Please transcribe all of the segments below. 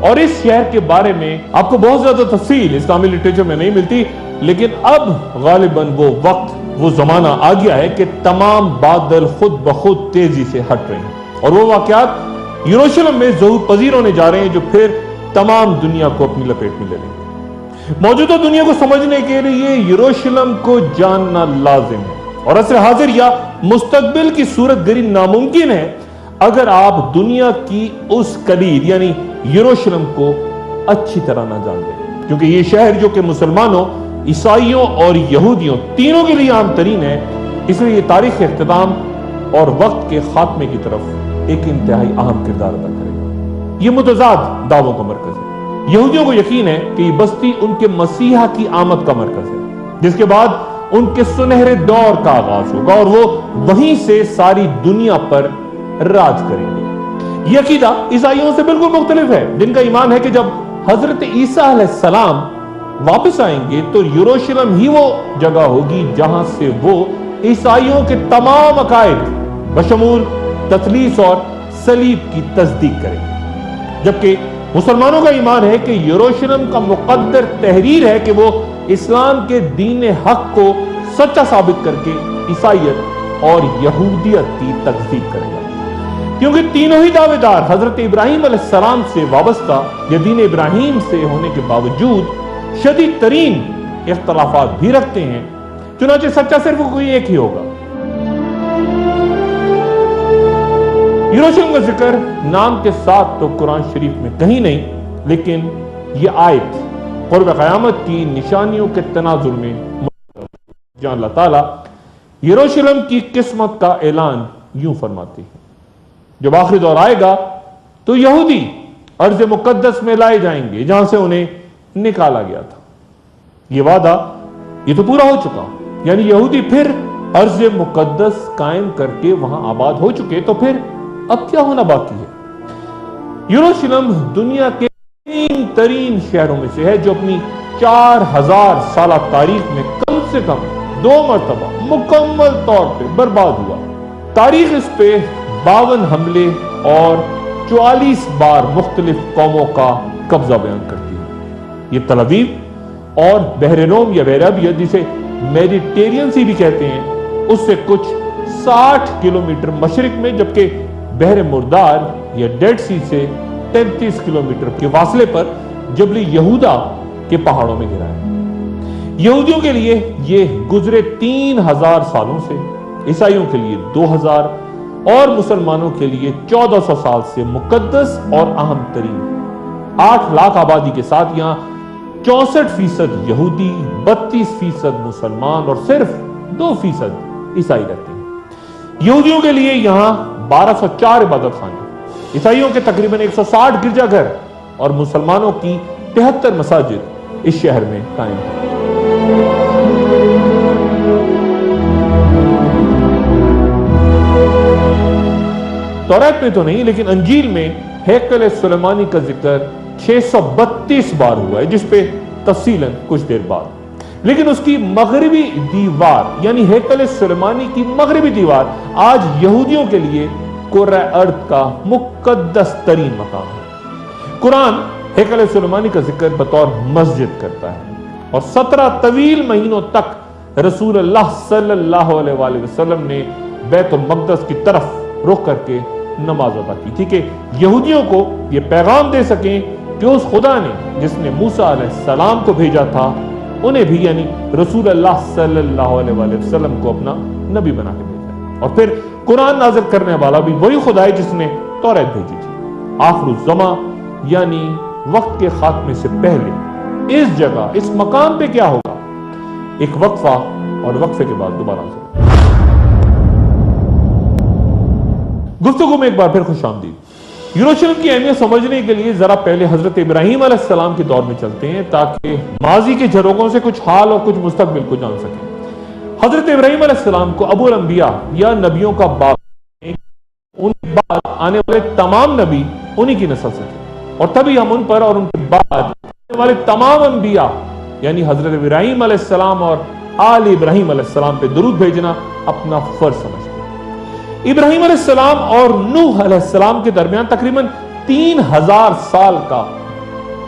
اور اس شہر کے بارے میں آپ کو بہت زیادہ تفصیل اسلامی لٹریچر میں نہیں ملتی، لیکن اب غالباً وہ وقت، وہ زمانہ آ گیا ہے کہ تمام بادل خود بخود تیزی سے ہٹ رہے ہیں، اور وہ واقعات یروشلم میں ظہور پذیر ہونے جا رہے ہیں جو پھر تمام دنیا کو اپنی لپیٹ میں لے لیں گے۔ موجودہ دنیا کو سمجھنے کے لیے یروشلم کو جاننا لازم ہے، اور عصر حاضر یا مستقبل کی صورت گری ناممکن ہے اگر آپ دنیا کی اس کلید یعنی یروشلم کو اچھی طرح نہ جان لیں، کیونکہ یہ شہر جو کہ مسلمانوں، عیسائیوں اور یہودیوں تینوں کے لیے عام ترین ہے، اس لیے یہ تاریخ اختتام اور وقت کے خاتمے کی طرف ایک انتہائی اہم کردار ادا کرے گا۔ یہ متضاد دعووں کا مرکز ہے۔ یہودیوں کو یقین ہے کہ یہ بستی ان کے مسیحا کی آمد کا مرکز ہے، جس کے بعد ان کے سنہرے دور کا آغاز ہوگا اور وہ وہیں سے ساری دنیا پر راج کریں گے۔ یہ عقیدہ عیسائیوں سے بالکل مختلف ہے، جن کا ایمان ہے کہ جب حضرت عیسیٰ علیہ السلام واپس آئیں گے تو یروشلم ہی وہ جگہ ہوگی جہاں سے وہ عیسائیوں کے تمام عقائد بشمول تثلیث اور صلیب کی تصدیق کریں گے، جبکہ مسلمانوں کا ایمان ہے کہ یروشلم کا مقدر تحریر ہے کہ وہ اسلام کے دین حق کو سچا ثابت کر کے عیسائیت اور یہودیت کی تکذیب کرے گا، کیونکہ تینوں ہی دعوے دار حضرت ابراہیم علیہ السلام سے وابستہ یا دین ابراہیم سے ہونے کے باوجود شدید ترین اختلافات بھی رکھتے ہیں، چنانچہ سچا صرف کوئی ایک ہی ہوگا۔ یروشلم کا ذکر نام کے ساتھ تو قرآن شریف میں کہیں نہیں، لیکن یہ آیت قرب قیامت کی نشانیوں کے تناظر میں جہاں اللہ تعالیٰ یروشلم کی قسمت کا اعلان یوں فرماتی ہے، جب آخری دور آئے گا تو یہودی ارض مقدس میں لائے جائیں گے جہاں سے انہیں نکالا گیا تھا۔ یہ وعدہ یہ تو پورا ہو چکا، یعنی یہودی پھر ارض مقدس قائم کر کے وہاں آباد ہو چکے، تو پھر اب کیا ہونا باقی ہے؟ یروشلم دنیا کے ترین شہروں میں سے ہے جو اپنی 4000 سالہ تاریخ میں کم سے کم 2 مرتبہ مکمل طور پہ برباد ہوا۔ تاریخ اس پہ 52 حملے اور 44 بار مختلف قوموں کا قبضہ بیان کرتی ہے۔ یہ تل ابیب اور بحر روم یا بحر ابیض جسے میڈیٹرینین سی بھی کہتے ہیں، اس سے کچھ 60 کلومیٹر مشرق میں، جبکہ بحر مردار یا ڈیڈ سی سے 33 کلومیٹر کے فاصلے پر جبل یہودا کے پہاڑوں میں گرا ہے۔ یہودیوں کے لیے یہ گزرے 3000 سالوں سے، عیسائیوں کے لیے 2000 اور مسلمانوں کے لیے 1400 سال سے مقدس اور اہم ترین 8 لاکھ آبادی کے ساتھ یہاں 64% یہودی، 32% مسلمان اور صرف 2% عیسائی رہتے ہیں۔ یہودیوں کے لیے یہاں 1204 عبادت خانے، عیسائیوں کے تقریباً 160 گرجا گھر اور مسلمانوں کی 73 مساجد اس شہر میں قائم ہیں۔ توریت میں تو نہیں، لیکن انجیل میں ہیکل سلیمانی کا ذکر 632 بار ہوا ہے، جس پہ تفصیلاً کچھ دیر بعد۔ لیکن اس کی مغربی دیوار یعنی ہیکل سلیمانی کی مغربی دیوار آج یہودیوں کے لیے کرۂ ارض کا مقدس ترین مقام ہے۔ قرآن ہیکل سلیمانی کا ذکر بطور مسجد کرتا ہے، اور 17 طویل مہینوں تک رسول اللہ صلی اللہ علیہ وآلہ وسلم نے بیت المقدس کی طرف رخ کر کے نماز ادا کی تھی کہ یہودیوں کو یہ پیغام دے سکیں کہ اس خدا نے جس نے موسیٰ علیہ السلام کو بھیجا تھا انہیں بھی یعنی رسول اللہ صلی اللہ علیہ وآلہ وسلم کو اپنا نبی بنا کے بھیجا، اور پھر قرآن نازل کرنے والا بھی وہی خدا ہے جس نے توریت بھیجی تھی۔ آخر الزماں یعنی وقت کے خاتمے سے پہلے اس جگہ اس مقام پہ کیا ہوگا؟ ایک وقفہ، اور وقفے کے بعد دوبارہ سے گفتگو میں ایک بار پھر خوش آمدید۔ یروشلم کی اہمیت سمجھنے کے لیے ذرا پہلے حضرت ابراہیم علیہ السلام کے دور میں چلتے ہیں تاکہ ماضی کے جھروکوں سے کچھ حال اور کچھ مستقبل کو جان سکیں۔ حضرت ابراہیم علیہ السلام کو ابو الانبیاء یا نبیوں کا باپ، ان کے بعد آنے والے تمام نبی انہی کی نسل سے تھے، اور تبھی ہم ان پر اور ان کے بعد آنے والے تمام انبیاء یعنی حضرت ابراہیم علیہ السلام اور آل ابراہیم علیہ السلام پہ درود بھیجنا اپنا فرض سمجھتے ہیں۔ ابراہیم علیہ السلام اور نوح علیہ السلام کے درمیان تقریباً 3000 سال کا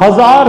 1000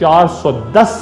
410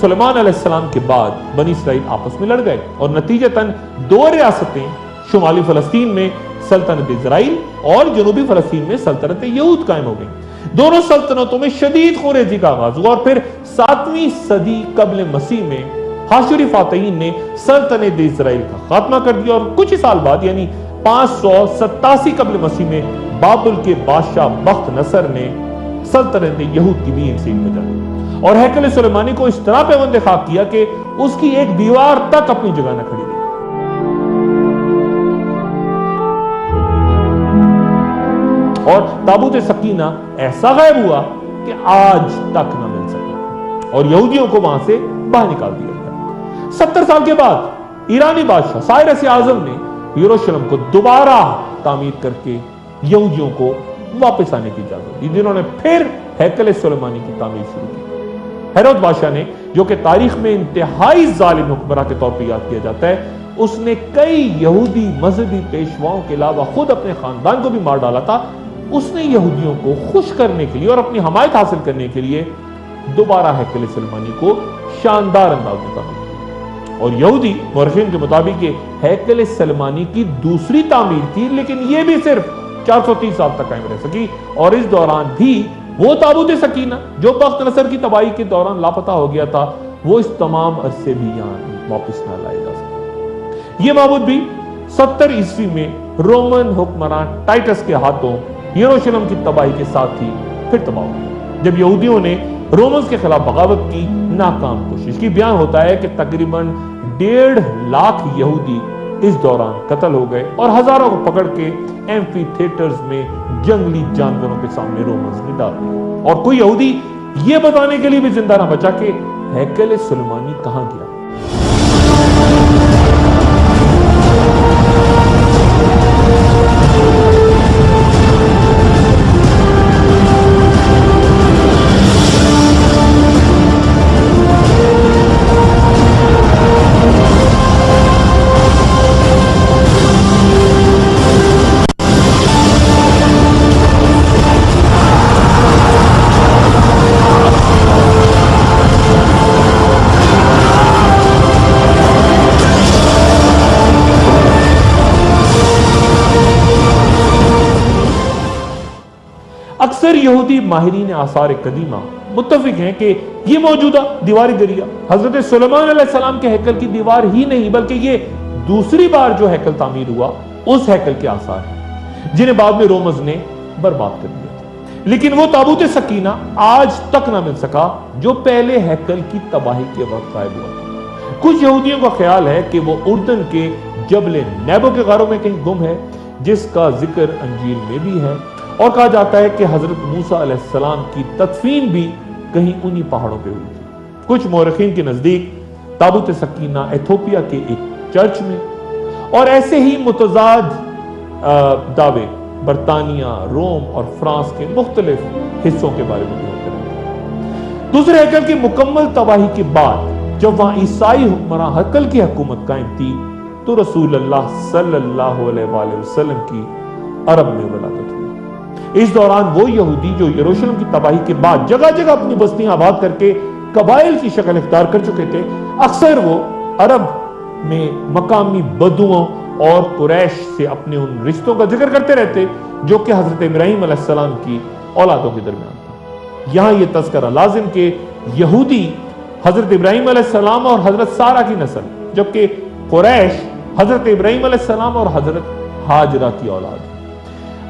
سلیمان علیہ السلام کے بعد بنی اسرائیل آپس میں لڑ گئے اور نتیجتاً دو ریاستیں شمالی فلسطین میں سلطنت اسرائیل اور جنوبی فلسطین میں سلطنت یہود قائم ہو گئی۔ دونوں سلطنتوں میں شدید خونریزی کا آغاز ہوا اور پھر 7ویں صدی قبل مسیح میں حاشری فاتحین نے سلطنت اسرائیل کا خاتمہ کر دیا اور کچھ ہی سال بعد یعنی 587 قبل مسیح میں بابل کے بادشاہ بخت نصر نے سلطنت یہود کی بھی انسین بجا دی اور ہیکل سلیمانی کو اس طرح پیوند خاک کیا کہ اس کی ایک دیوار تک اپنی جگہ نہ کھڑی رہی۔ اور تابوت سکینہ ایسا غائب ہوا کہ آج تک نہ مل سکا اور یہودیوں کو وہاں سے باہر نکال دیا گیا۔ 70 سال کے بعد ایرانی بادشاہ سائرس اعظم نے یروشلم کو دوبارہ تعمیر کر کے یہودیوں کو واپس آنے کی اجازت دی، جنہوں نے پھر ہیکل سلیمانی کی تعمیر شروع کی۔ ہیرود بادشاہ نے، جو کہ تاریخ میں انتہائی ظالم حکمراں کے طور پہ یاد کیا جاتا ہے، اس نے کئی یہودی مذہبی پیشواؤں کے علاوہ خود اپنے خاندان کو بھی مار ڈالا تھا۔ اس نے یہودیوں کو خوش کرنے کے لیے اور اپنی حمایت حاصل کرنے کے لیے دوبارہ ہیکل سلیمانی کو شاندار انداز میں تعمیر کیا اور یہودی مورخین کے مطابق یہ ہیکل سلیمانی کی دوسری تعمیر تھی، لیکن یہ بھی صرف 430 سال تک قائم رہ سکی اور اس دوران بھی وہ تابوت سکینہ جو بخت نصر کی تباہی کے دوران لاپتہ ہو گیا تھا وہ اس تمام عرصے بھی یہاں واپس نہ لائے جا سکے۔ یہ معبود بھی 70 عیسوی میں رومن حکمراں ٹائٹس کے ہاتھوں یروشلم کی تباہی کے ساتھ ہی پھر تباہ ہو گیا جب یہودیوں نے رومنز کے خلاف بغاوت کی ناکام کوشش کی۔ بیان ہوتا ہے کہ تقریباً 1.5 لاکھ یہودی اس دوران قتل ہو گئے اور ہزاروں کو پکڑ کے ایمفی تھیٹرز میں جنگلی جانوروں کے سامنے رومنز نے ڈال دیا اور کوئی یہودی یہ بتانے کے لیے بھی زندہ نہ بچا کہ ہیکل سلیمانی کہاں گیا۔ اکثر یہودی ماہرین آثار قدیمہ متفق ہیں کہ یہ موجودہ دیواری دریا حضرت سلیمان علیہ السلام کے ہیکل کی دیوار ہی نہیں بلکہ یہ دوسری بار جو ہیکل تعمیر ہوا اس ہیکل کے آثار ہیں جنہیں بعد میں رومنز نے برباد کر دیا تھا، لیکن وہ تابوت سکینہ آج تک نہ مل سکا جو پہلے ہیکل کی تباہی کے وقت غائب ہوا تھا۔ کچھ یہودیوں کا خیال ہے کہ وہ اردن کے جبل نیبو کے غاروں میں کہیں گم ہے جس کا ذکر انجیل میں بھی ہے اور کہا جاتا ہے کہ حضرت موسیٰ علیہ السلام کی تدفین بھی کہیں انہی پہاڑوں پہ ہوئی تھی۔ کچھ مورخین کے نزدیک تابوت سکینہ ایتھوپیا کے ایک چرچ میں اور ایسے ہی متضاد دعوے برطانیہ، روم اور فرانس کے مختلف حصوں کے بارے میں بھی ہوتے رہتے ہیں۔ دوسرے ہیکل کی مکمل تباہی کے بعد جب وہاں عیسائی حکمراں ہیکل کی حکومت قائم تھی تو رسول اللہ صلی اللہ علیہ وآلہ وسلم کی عرب میں ولادت ہوئی۔ اس دوران وہ یہودی جو یروشلم کی تباہی کے بعد جگہ جگہ اپنی بستیاں آباد کر کے قبائل کی شکل اختیار کر چکے تھے، اکثر وہ عرب میں مقامی بدوؤں اور قریش سے اپنے ان رشتوں کا ذکر کرتے رہتے جو کہ حضرت ابراہیم علیہ السلام کی اولادوں کے درمیان تھا۔ یہاں یہ تذکرہ لازم کہ یہودی حضرت ابراہیم علیہ السلام اور حضرت سارہ کی نسل جبکہ قریش حضرت ابراہیم علیہ السلام اور حضرت ہاجرہ کی اولاد ہے۔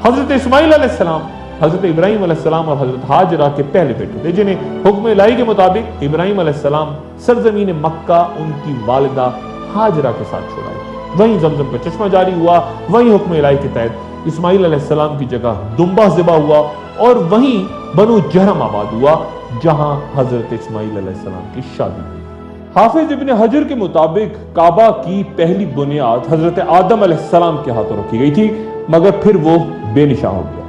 حضرت اسماعیل علیہ السلام حضرت ابراہیم علیہ السلام اور حضرت ہاجرہ کے پہلے بیٹے تھے جنہیں حکم الہی کے مطابق ابراہیم علیہ السلام سرزمین مکہ ان کی والدہ ہاجرہ کے ساتھ چھوڑائے۔ وہیں زمزم کا چشمہ جاری ہوا، وہیں حکم الہی کے تحت اسماعیل علیہ السلام کی جگہ دمبہ ذبح ہوا اور وہیں بنو جہرم آباد ہوا جہاں حضرت اسماعیل علیہ السلام کی شادی ہوئی۔ حافظ ابن حجر کے مطابق کعبہ کی پہلی بنیاد حضرت آدم علیہ السلام کے ہاتھوں رکھی گئی تھی مگر پھر وہ بے نشاں ہو گیا۔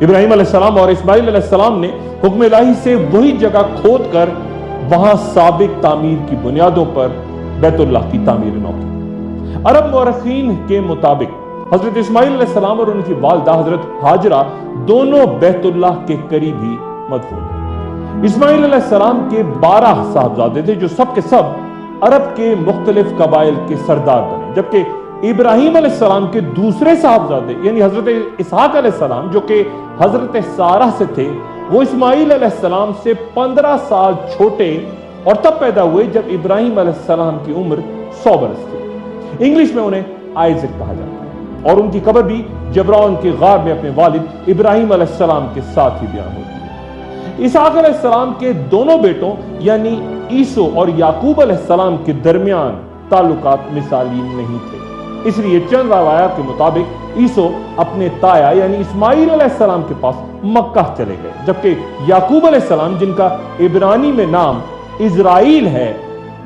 ابراہیم علیہ السلام اور اسماعیل علیہ السلام نے حکم الہی سے وہی جگہ کھود کر وہاں سابق تعمیر کی بنیادوں پر بیت اللہ کی تعمیر نو کی۔ عرب مورخین کے مطابق حضرت اسماعیل علیہ السلام اور ان کی والدہ حضرت ہاجرہ دونوں بیت اللہ کے قریب ہی مدفون ہیں۔ اسماعیل علیہ السلام کے 12 صاحبزادے تھے جو سب کے سب عرب کے مختلف قبائل کے سردار بنے، جبکہ ابراہیم علیہ السلام کے دوسرے صاحبزادے یعنی حضرت اسحاق علیہ السلام جو کہ حضرت سارہ سے تھے، وہ اسماعیل علیہ السلام سے 15 سال چھوٹے اور تب پیدا ہوئے جب ابراہیم علیہ السلام کی عمر 100 برس تھی۔ انگلش میں انہیں آئزک کہا جاتا ہے اور ان کی قبر بھی جبرون کے غار میں اپنے والد ابراہیم علیہ السلام کے ساتھ ہی بیان ہوتی ہے۔ اسحاق علیہ السلام کے دونوں بیٹوں یعنی عیسو اور یعقوب علیہ السلام کے درمیان تعلقات مثالی نہیں تھے، اس لیے چند روایات کے مطابق عیسو اپنے تایا یعنی اسماعیل علیہ السلام کے پاس مکہ چلے گئے، جبکہ یعقوب علیہ السلام جن کا عبرانی میں نام اسرائیل ہے،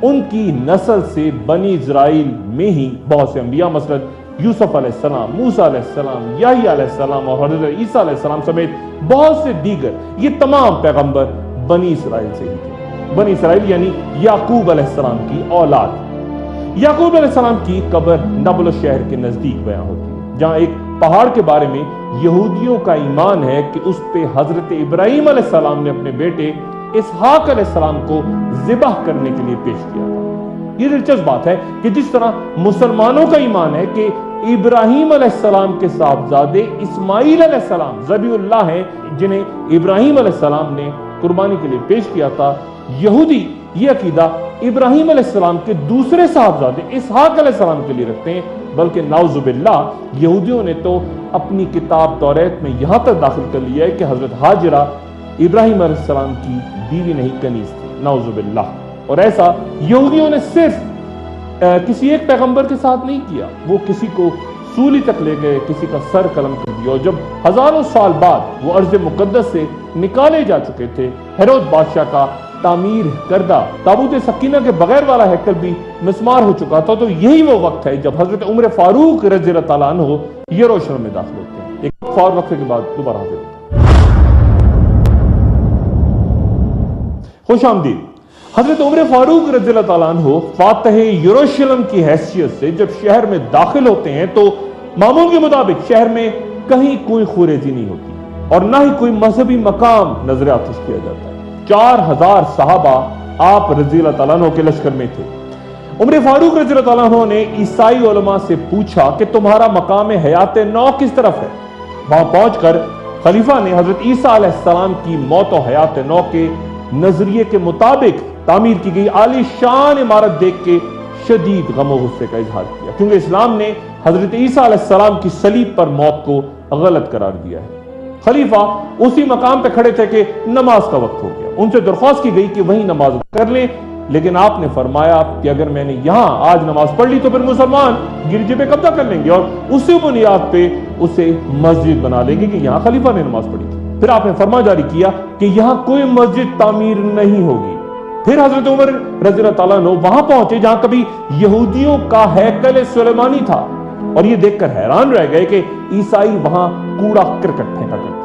ان کی نسل سے بنی اسرائیل میں ہی بہت سے انبیاء مثلا یوسف علیہ السلام، موسیٰ علیہ السلام، یحییٰ علیہ السلام اور حضرت عیسیٰ علیہ السلام سمیت بہت سے دیگر یہ تمام پیغمبر بنی اسرائیل سے ہی تھے۔ بنی اسرائیل یعنی یعقوب علیہ السلام کی اولاد۔ یعقوب علیہ السلام کی قبر نابلس شہر کے نزدیک بیان ہوتی ہے، جہاں ایک پہاڑ کے بارے میں یہودیوں کا ایمان ہے کہ اس پہ حضرت ابراہیم علیہ السلام نے اپنے بیٹے اسحاق علیہ السلام کو ذبح کرنے کے لیے پیش کیا تھا۔ یہ دلچسپ بات ہے کہ جس طرح مسلمانوں کا ایمان ہے کہ ابراہیم علیہ السلام کے صاحبزادے اسماعیل علیہ السلام ذبیح اللہ ہیں جنہیں ابراہیم علیہ السلام نے قربانی کے لیے پیش کیا تھا، یہودی یہ عقیدہ ابراہیم علیہ السلام کے دوسرے صاحبزادے اسحاق علیہ السلام کے لیے رکھتے ہیں، بلکہ نعوذ باللہ یہودیوں نے تو اپنی کتاب توریت میں یہاں تک داخل کر لیا ہے کہ حضرت ہاجرہ ابراہیم علیہ السلام کی بیوی نہیں کنیز تھی، نعوذ باللہ۔ اور ایسا یہودیوں نے صرف کسی ایک پیغمبر کے ساتھ نہیں کیا، وہ کسی کو سولی تک لے گئے، کسی کا سر قلم کر دیا، اور جب ہزاروں سال بعد وہ ارض مقدس سے نکالے جا چکے تھے، ہیرود بادشاہ کا تعمیر کردہ تابوت سکینہ کے بغیر والا ہیکل بھی مسمار ہو چکا تھا، تو یہی وہ وقت ہے جب حضرت عمر فاروق رضی اللہ تعالیٰ عنہ یروشلم میں داخل ہوتے ہیں۔ ایک فوری وقفے کے بعد دوبارہ حاضر ہوتے ہیں۔ خوش آمدید۔ حضرت عمر فاروق رضی اللہ تعالیٰ عنہ فاتح یروشلم کی حیثیت سے جب شہر میں داخل ہوتے ہیں تو معمول کے مطابق شہر میں کہیں کوئی خوریزی نہیں ہوتی اور نہ ہی کوئی مذہبی مقام نظر آتش کیا جاتا ہے۔ 4000 صحابہ آپ رضی اللہ تعالیٰ عنہ کے لشکر میں تھے۔ عمر فاروق رضی اللہ تعالیٰ عنہ نے عیسائی علماء سے پوچھا کہ تمہارا مقام حیات نو کس طرف ہے؟ وہاں پہنچ کر خلیفہ نے حضرت عیسیٰ علیہ السلام کی موت و حیات نو کے نظریے کے مطابق تعمیر کی گئی عالی شان عمارت دیکھ کے شدید غم و غصے کا اظہار کیا، کیونکہ اسلام نے حضرت عیسیٰ علیہ السلام کی صلیب پر موت کو غلط قرار دیا ہے۔ خلیفہ اسی مقام پہ کھڑے تھے کہ نماز کا وقت ہو گیا، ان سے درخواست کی گئی کہ وہیں نماز کر لیں، لیکن آپ نے فرمایا کہ اگر میں نے یہاں آج نماز پڑھ لی تو پھر مسلمان گرجے پہ قبضہ کر لیں گے اور اسی بنیاد پہ اسے مسجد بنا لیں گے کہ یہاں خلیفہ نے نماز پڑھی تھی۔ پھر آپ نے فرمان جاری کیا کہ یہاں کوئی مسجد تعمیر نہیں ہوگی۔ پھر حضرت عمر رضی اللہ تعالیٰ عنہ وہاں پہنچے جہاں کبھی یہودیوں کا ہیکل سلیمانی تھا اور یہ دیکھ کر حیران رہ گئے کہ عیسائی وہاں کوڑا کرکٹ پھینکا کرتے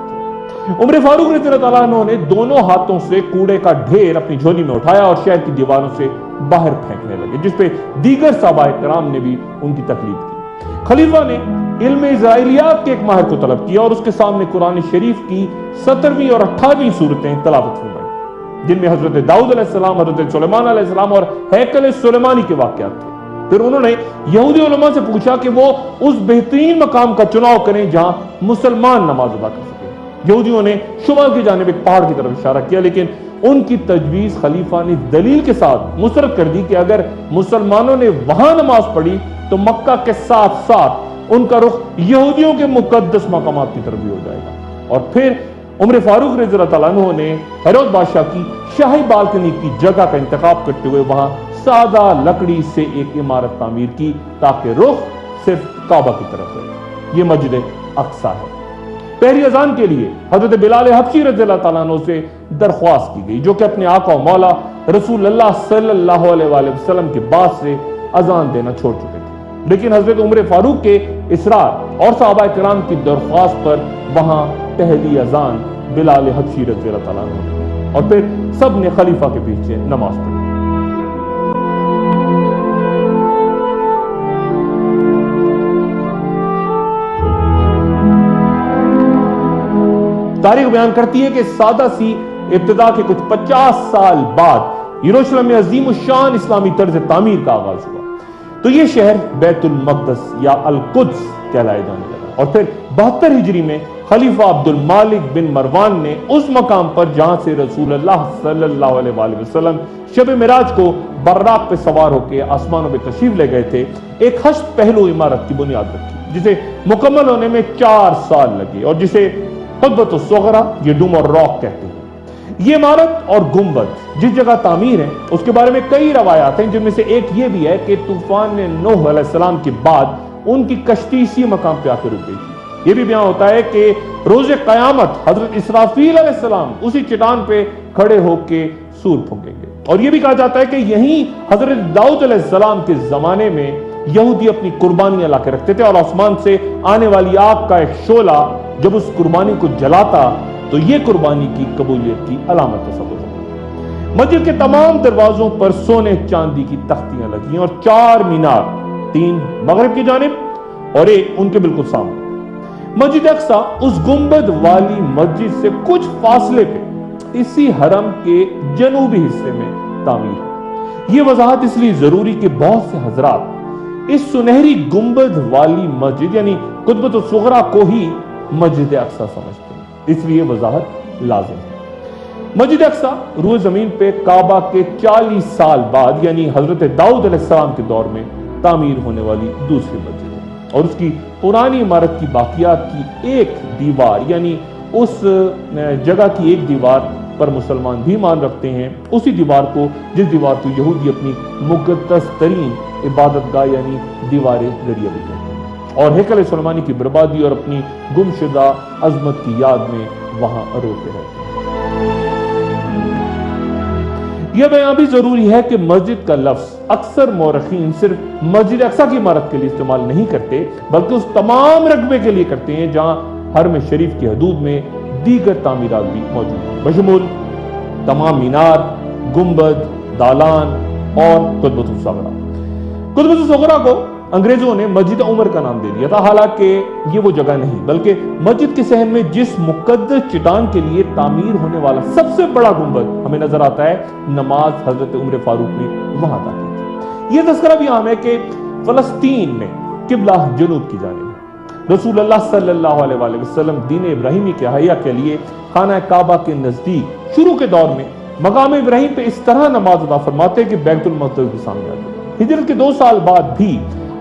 تھے۔ عمر فاروق رضی اللہ تعالیٰ عنہ نے دونوں ہاتھوں سے کوڑے کا ڈھیر اپنی جھولی میں اٹھایا اور شہر کی دیواروں سے باہر پھینکنے لگے، جس پہ دیگر صحابہ کرام نے بھی ان کی تکلیف کی۔ خلیفہ نے علم اسرائیلیات کے ایک ماہر کو طلب کیا اور اس کے سامنے قرآن شریف کی 17ویں اور 18ویں سورتیں تلاوت فرمائی، جن میں حضرت داؤد علیہ السلام، حضرت سلیمان علیہ السلام اور ہیکل سلیمانی کے واقعات تھے۔ پھر انہوں نے یہودی علماء سے پوچھا کہ وہ اس بہترین مقام کا چناؤ کریں جہاں مسلمان نماز ادا کر سکیں۔ یہودیوں نے شمال کی جانب ایک پہاڑ کی طرف اشارہ کیا، لیکن ان کی تجویز خلیفہ نے دلیل کے ساتھ مسترد کر دی کہ اگر مسلمانوں نے وہاں نماز پڑھی تو مکہ کے ساتھ ساتھ ان کا رخ یہودیوں کے مقدس مقامات کی طرف بھی ہو جائے گا۔ اور پھر عمر فاروق رضی اللہ تعالیٰ عنہ نے ہیرود بادشاہ کی شاہی بالکنی کی جگہ کا انتخاب کرتے ہوئے وہاں سادہ لکڑی سے ایک عمارت تعمیر کی تاکہ رخ صرف کعبہ کی طرف ہے۔ یہ مسجد اقصی ہے۔ پہلی اذان کے لیے حضرت بلال حبشی رضی اللہ تعالیٰ عنہ سے درخواست کی گئی، جو کہ اپنے آقا و مولا رسول اللہ صلی اللہ علیہ وآلہ وسلم کے بعد سے اذان دینا چھوڑ چکے تھے، لیکن حضرت عمر فاروق کے اصرار اور صحابہ کرام کی درخواست پر وہاں پہلی اذان بلال حبشی رضی اللہ تعالیٰ عنہ نے، اور پھر سب نے خلیفہ کے پیچھے نماز پڑھی۔ تاریخ بیان کرتی ہے کہ سادہ سی ابتدا کے کچھ 50 سال بعد یروشلم میں عظیم الشان اسلامی طرز تعمیر کا آغاز ہوا تو یہ شہر بیت المقدس یا القدس کہلائے جانے لگا، اور پھر 72 ہجری میں خلیفہ عبد المالک بن مروان نے اس مقام پر جہاں سے رسول اللہ صلی اللہ علیہ وآلہ وسلم شب معراج کو براق پہ سوار ہو کے آسمانوں پہ تشریف لے گئے تھے، ایک ہشت پہلو عمارت کی بنیاد رکھی جسے مکمل ہونے میں 4 سال لگے اور جسے قبۃ الصغریٰ یہ ڈوم اور راک کہتے ہیں۔ یہ عمارت اور گنبد جس جگہ تعمیر ہے اس کے بارے میں کئی روایات ہیں، جن میں سے ایک یہ بھی ہے کہ طوفان نوح علیہ السلام کے بعد ان کی کشتی اسی مقام پہ آ کے رک گئی تھی۔ یہ بھی بیان ہوتا ہے کہ روز قیامت حضرت اسرافیل علیہ السلام اسی چٹان پہ کھڑے ہو کے سور پھونکیں گے، اور یہ بھی کہا جاتا ہے کہ یہیں حضرت داؤد علیہ السلام کے زمانے میں یہودی اپنی قربانیاں لا کے رکھتے تھے، اور آسمان سے آنے والی آگ کا ایک شعلہ جب اس قربانی کو جلاتا تو یہ قربانی کی قبولیت کی علامت تصور ہوتا۔ مسجد کے تمام دروازوں پر سونے چاندی کی تختیاں لگی ہیں اور 4 مینار، 3 مغرب کی جانب اور ایک ان کے بالکل سامنے۔ مسجد اقصی اس گنبد والی مسجد سے کچھ فاصلے پہ اسی حرم کے جنوبی حصے میں تعمیر ہے۔ یہ وضاحت اس لیے ضروری کہ بہت سے حضرات اس سنہری گنبد والی مسجد یعنی قبۃ الصغریٰ کو ہی مسجد اقصی سمجھتے ہیں، اس لیے وضاحت لازم ہے۔ مسجد اقصی روئے زمین پہ کعبہ کے 40 سال بعد یعنی حضرت داؤد علیہ السلام کے دور میں تعمیر ہونے والی دوسری مسجد ہے، اور اس کی پرانی عمارت کی باقیات کی ایک دیوار یعنی اس جگہ کی ایک دیوار پر مسلمان بھی مان رکھتے ہیں، اسی دیوار کو جس دیوار کو یہودی اپنی مقدس ترین عبادت گاہ یعنی دیوار ذریعہ بھی کہتے ہیں، اور ہیکل سلیمانی کی بربادی اور اپنی گمشدہ عظمت کی یاد میں وہاں روتے رہتے ہیں۔ یہ بیان بھی ضروری ہے کہ مسجد کا لفظ اکثر مورخین صرف مسجد اقصی کی عمارت کے لیے استعمال نہیں کرتے بلکہ اس تمام رقبے کے لیے کرتے ہیں جہاں حرم شریف کی حدود میں دیگر تعمیرات بھی موجود ہیں، بشمول تمام مینار، گنبد، دالان اور قبۃ الصغریٰ۔ قبۃ الصغریٰ کو انگریزوں نے مسجد عمر کا نام دے دیا تھا، حالانکہ یہ وہ جگہ نہیں بلکہ مسجد کے صحن میں جس مقدس چٹان کے لیے تعمیر ہونے والا سب سے بڑا گنبد ہمیں نظر آتا ہے، نماز حضرت عمر فاروق نے وہاں ادا کی تھی۔ یہ تذکرہ بھی عام ہے کہ فلسطین میں قبلہ جنوب کی جانب ہے۔ رسول اللہ صلی اللہ علیہ وآلہ وسلم دین ابراہیمی کے احیا کے لیے خانہ کعبہ کے نزدیک شروع کے دور میں مقام ابراہیم پہ اس طرح نماز ادا فرماتے کہ بیت المقدس کے سامنے آتے۔ ہجرت کے 2 سال بعد بھی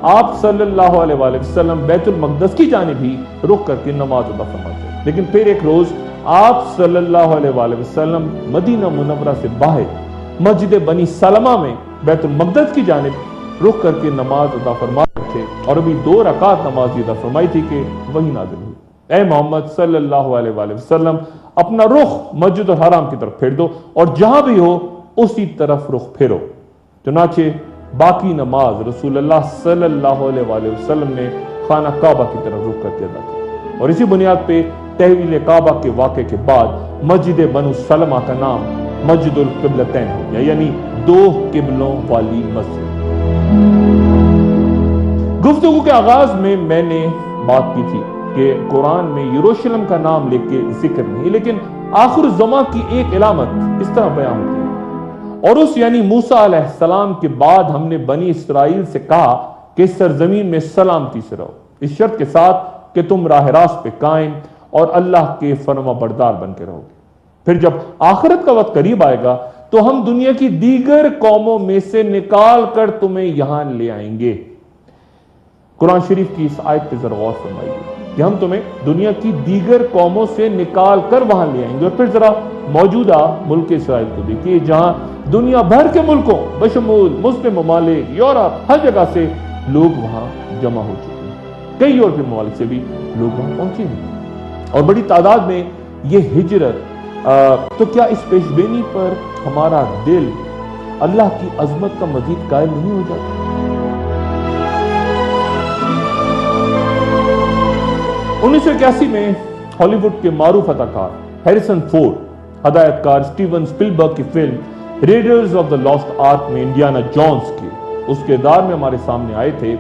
آپ صلی اللہ علیہ وآلہ وسلم بیت المقدس کی جانب ہی رخ کر کے نماز ادا فرماتے، لیکن پھر ایک روز آپ صلی اللہ علیہ وآلہ وسلم مدینہ منورہ سے باہر مسجد بنی سلمہ میں بیت المقدس کی جانب رخ کر کے نماز ادا فرماتے تھے، اور ابھی 2 رکعت نماز ادا فرمائی تھی کہ وہی نازل ہوئی، اے محمد صلی اللہ علیہ وآلہ وسلم اپنا رخ مسجد الحرام کی طرف پھیر دو اور جہاں بھی ہو اسی طرف رخ پھیرو۔ چنانچہ باقی نماز رسول اللہ صلی اللہ علیہ وآلہ وسلم نے خانہ کعبہ کی طرف رخ کر کے ادا کی، اور اسی بنیاد پہ تحویل کعبہ کے واقعے کے بعد مسجد بنو سلمہ کا نام مسجد القبلتین ہو گیا، یعنی 2 قبلوں والی مسجد۔ گفتگو کے آغاز میں نے بات کی تھی کہ قرآن میں یروشلم کا نام لے کے ذکر نہیں، لیکن آخر الزمان کی ایک علامت اس طرح بیان ہوتی ہے، اور اس یعنی موسیٰ علیہ السلام کے بعد ہم نے بنی اسرائیل سے کہا کہ اس سرزمین میں سلامتی سے رہو، اس شرط کے ساتھ کہ تم راہ راست پہ قائم اور اللہ کے فرما بردار بن کے رہو گے۔ پھر جب آخرت کا وقت قریب آئے گا تو ہم دنیا کی دیگر قوموں میں سے نکال کر تمہیں یہاں لے آئیں گے۔ قرآن شریف کی اس آیت پہ ذرا غور فرمائیے کہ ہم تمہیں دنیا کی دیگر قوموں سے نکال کر وہاں لے آئیں گے، اور پھر ذرا موجودہ ملک اسرائیل کو دیکھیے جہاں دنیا بھر کے ملکوں بشمول مسلم ممالک، یورپ، ہر جگہ سے لوگ وہاں جمع ہو چکے ہیں، کئی یورپی ممالک سے بھی لوگ وہاں پہنچے ہیں، اور بڑی تعداد میں یہ ہجرت۔ تو کیا اس پیش بینی پر ہمارا دل اللہ کی عظمت کا مزید قائل نہیں ہو جاتا؟ 1981 میں ہالی ووڈ کے معروف اداکار ہیریسن فورڈ ہدایت کار اسٹیون سپلبرگ کی film Raiders of the Lost Ark میں انڈیانا جونز کے اس کردار میں ہمارے سامنے آئے تھے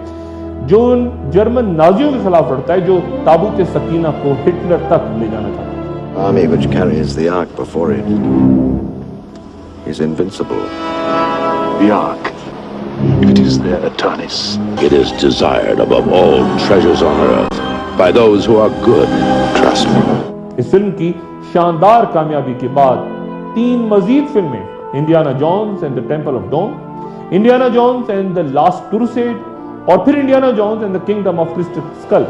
جو ان جرمن نازیوں کے خلاف لڑتا ہے جو تابوت سکینہ کو ہٹلر تک لے جانا چاہتا ہے۔ army which carries the Ark before it is invincible. The Ark, if it is there, Tanis. It is desired above all treasures on earth by those who are good. Trust me. اس film کی شاندار کامیابی کے بعد 3 مزید فلمیں Indiana Jones and the Temple of Doom, Indiana Jones and the Last Crusade اور پھر Indiana Jones and the Kingdom of Crystal Skull,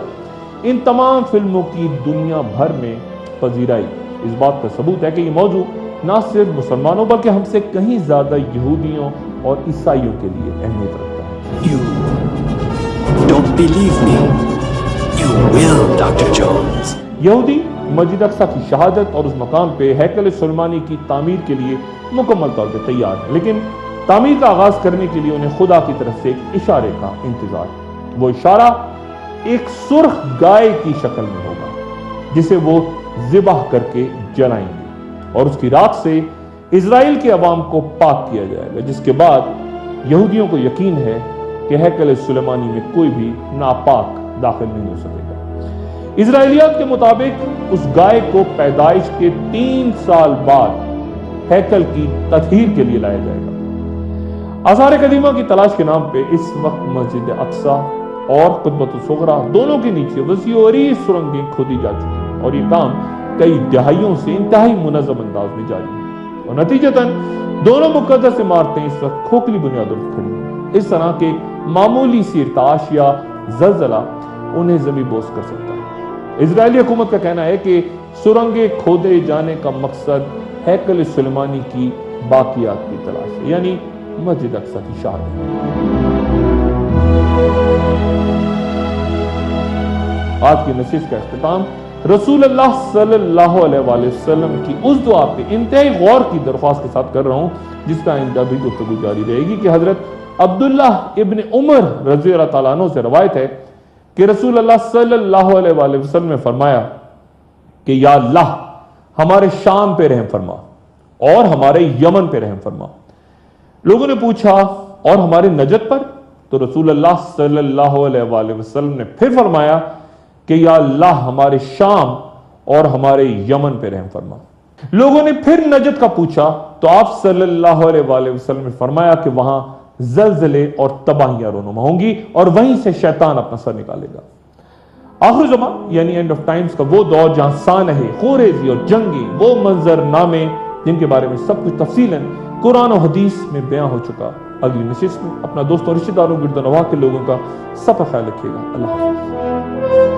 ان تمام فلموں کی دنیا بھر میں پذیرائی اس بات کا ثبوت ہے کہ یہ موضوع نہ صرف مسلمانوں بلکہ ہم سے کہیں زیادہ یہودیوں اور عیسائیوں کے لیے اہمیت رکھتا ہے۔ You don't believe me. You will, Dr. Jones. یہودی مسجد اقصی کی شہادت اور اس مقام پہ ہیکل سلیمانی کی تعمیر کے لیے مکمل طور پہ تیار ہیں، لیکن تعمیر کا آغاز کرنے کے لیے انہیں خدا کی طرف سے ایک اشارے کا انتظار ہے۔ وہ اشارہ ایک سرخ گائے کی شکل میں ہوگا جسے وہ ذبح کر کے جلائیں گے اور اس کی راکھ سے اسرائیل کے عوام کو پاک کیا جائے گا، جس کے بعد یہودیوں کو یقین ہے کہ ہیکل سلیمانی میں کوئی بھی ناپاک داخل نہیں ہو سکے گا۔ اسرائیلیات کے مطابق اس گائے کو پیدائش کے 3 سال بعد ہیکل کی تطہیر کے لیے لایا جائے گا۔ آثار قدیمہ کی تلاش کے نام پہ اس وقت مسجد اقصی اور قطبۃ الصغریٰ دونوں کے نیچے وسیع و عریض سرنگیں کھودی جا چکی ہیں اور یہ کام کئی دہائیوں سے انتہائی منظم انداز میں جاری ہے اور نتیجتاً دونوں مقدس عمارتیں اس وقت کھوکھلی بنیادوں پر کھڑی ہیں۔ اس طرح کے معمولی سی ارتعاش یا زلزلہ انہیں زمیں بوس کر سکتا ہے۔ اسرائیلی حکومت کا کہنا ہے کہ سرنگیں کھودے جانے کا مقصد ہیکل سلیمانی کی باقیات کی تلاش ہے، یعنی مسجد اقصی کی شہادت۔ آج کی نشست کا اختتام رسول اللہ صلی اللہ علیہ وآلہ وسلم کی اس دعا پہ انتہائی غور کی درخواست کے ساتھ کر رہا ہوں جس کا آئندہ بھی گفتگو جاری رہے گی کہ حضرت عبداللہ ابن عمر رضی اللہ تعالیٰ عنہ سے روایت ہے کہ رسول اللہ صلی اللہ علیہ وآلہ وسلم نے فرمایا کہ یا اللہ ہمارے شام پہ رحم فرما اور ہمارے یمن پہ رحم فرما۔ لوگوں نے پوچھا اور ہمارے نجد پر؟ تو رسول اللہ صلی اللہ علیہ وآلہ وسلم نے پھر فرمایا کہ یا اللہ ہمارے شام اور ہمارے یمن پہ رحم فرما۔ لوگوں نے پھر نجد کا پوچھا تو آپ صلی اللہ علیہ وآلہ وسلم نے فرمایا کہ وہاں زلزلے اور تباہیاں رونما ہوں گی اور وہیں سے شیطان اپنا سر نکالے گا۔ آخر زمان یعنی اینڈ آف ٹائمز کا وہ دور جہاں سانحے، خوریزی اور جنگی وہ منظر نامے جن کے بارے میں سب کچھ تفصیلاً قرآن و حدیث میں بیان ہو چکا۔ اگلی نشست میں اپنا دوستوں اور رشتہ داروں گرد و نواح کے لوگوں کا سب کا خیال رکھیے گا۔ اللہ حافظ۔